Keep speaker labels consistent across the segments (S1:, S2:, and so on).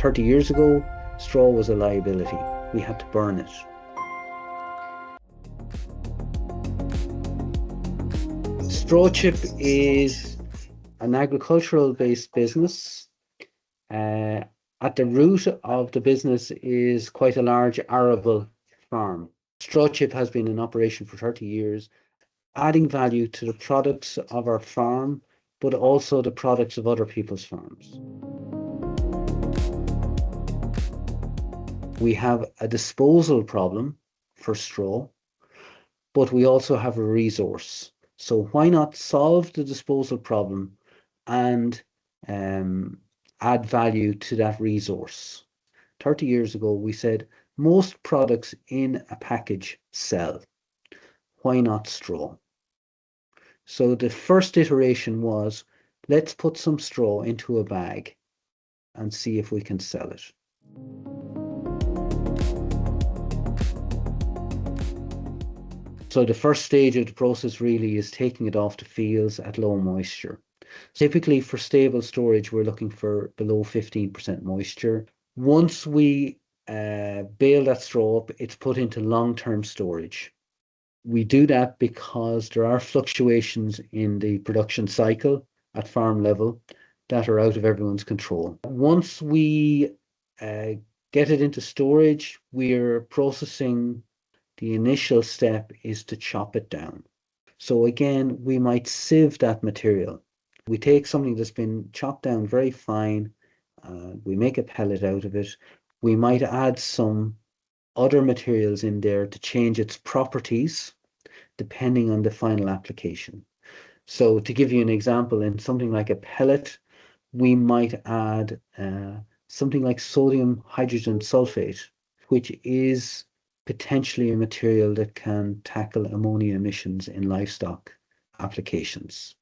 S1: 30 years ago, straw was a liability. We had to burn it. StrawChip is an agricultural-based business. At the root of the business is quite a large arable farm. StrawChip has been in operation for 30 years, adding value to the products of our farm, but also the products of other people's farms. We have a disposal problem for straw, but we also have a resource. So why not solve the disposal problem and add value to that resource? 30 years ago, we said most products in a package sell. Why not straw? So the first iteration was, let's put some straw into a bag and see if we can sell it. So the first stage of the process really is taking it off the fields at low moisture. Typically for stable storage, we're looking for below 15% moisture. Once we bale that straw up, it's put into long-term storage. We do that because there are fluctuations in the production cycle at farm level that are out of everyone's control. Once we get it into storage, we're processing. The initial step is to chop it down. So again, we might sieve that material. We take something that's been chopped down very fine, we make a pellet out of it. We might add some other materials in there to change its properties depending on the final application. So to give you an example, in something like a pellet, we might add something like sodium hydrogen sulfate, which is potentially a material that can tackle ammonia emissions in livestock applications.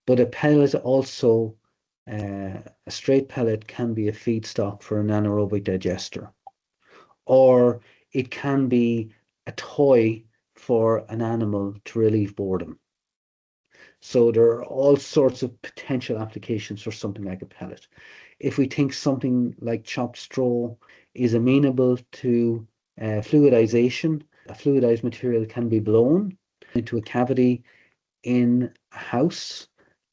S1: But a pellet also, a straight pellet can be a feedstock for an anaerobic digester, or it can be a toy for an animal to relieve boredom. So there are all sorts of potential applications for something like a pellet. If we think something like chopped straw is amenable to fluidization, a fluidized material can be blown into a cavity in a house,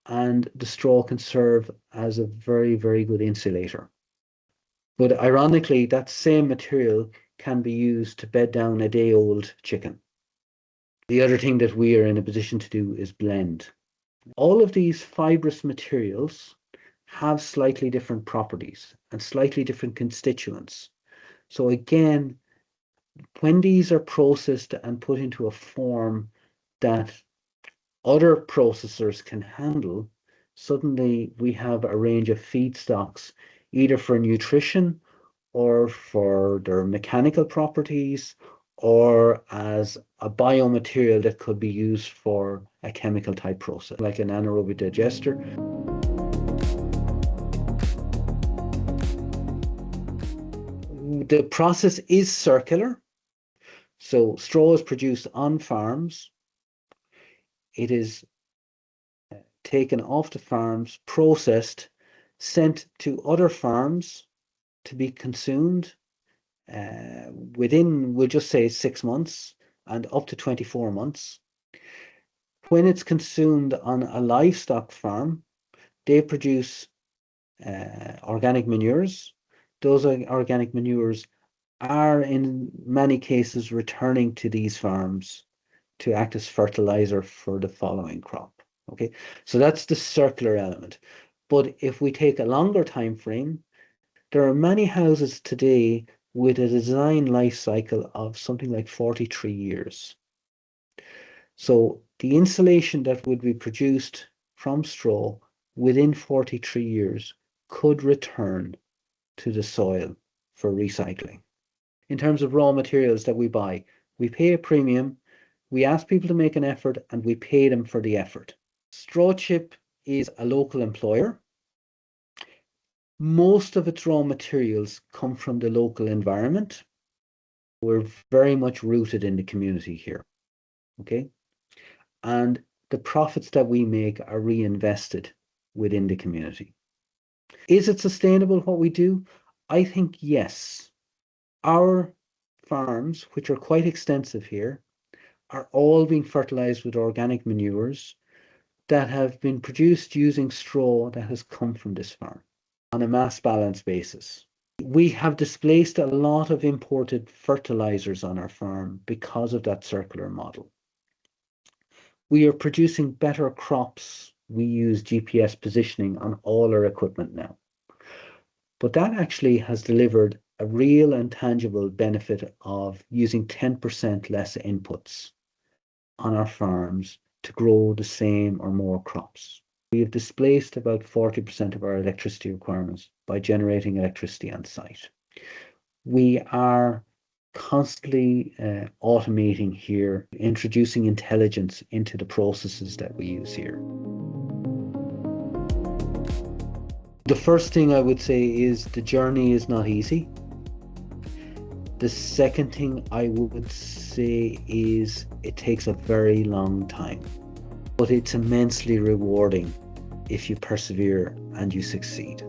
S1: and the straw can serve as a very, very good insulator. But ironically, that same material can be used to bed down a day-old chicken. The other thing that we are in a position to do is blend. All of these fibrous materials have slightly different properties and slightly different constituents. So again, when these are processed and put into a form that other processors can handle, suddenly we have a range of feedstocks, either for nutrition or for their mechanical properties, or as a biomaterial that could be used for a chemical type process, like an anaerobic digester. The process is circular. So straw is produced on farms. It is taken off the farms, processed, sent to other farms to be consumed within, we'll just say 6 months and up to 24 months. When it's consumed on a livestock farm, they produce organic manures. Those organic manures are in many cases returning to these farms to act as fertilizer for the following crop. Okay, so that's the circular element. But if we take a longer time frame, there are many houses today with a design life cycle of something like 43 years. So the insulation that would be produced from straw within 43 years could return to the soil for recycling. In terms of raw materials that we buy, we pay a premium, we ask people to make an effort, and we pay them for the effort. StrawChip is a local employer. Most of its raw materials come from the local environment. We're very much rooted in the community here, okay? And the profits that we make are reinvested within the community. Is it sustainable what we do? I think yes. Our farms, which are quite extensive here, are all being fertilized with organic manures that have been produced using straw that has come from this farm on a mass balance basis. We have displaced a lot of imported fertilizers on our farm because of that circular model. We are producing better crops. We use GPS positioning on all our equipment now. But that actually has delivered a real and tangible benefit of using 10% less inputs on our farms to grow the same or more crops. We have displaced about 40% of our electricity requirements by generating electricity on site. We are constantly automating here, introducing intelligence into the processes that we use here. The first thing I would say is the journey is not easy. The second thing I would say is it takes a very long time, but it's immensely rewarding if you persevere and you succeed.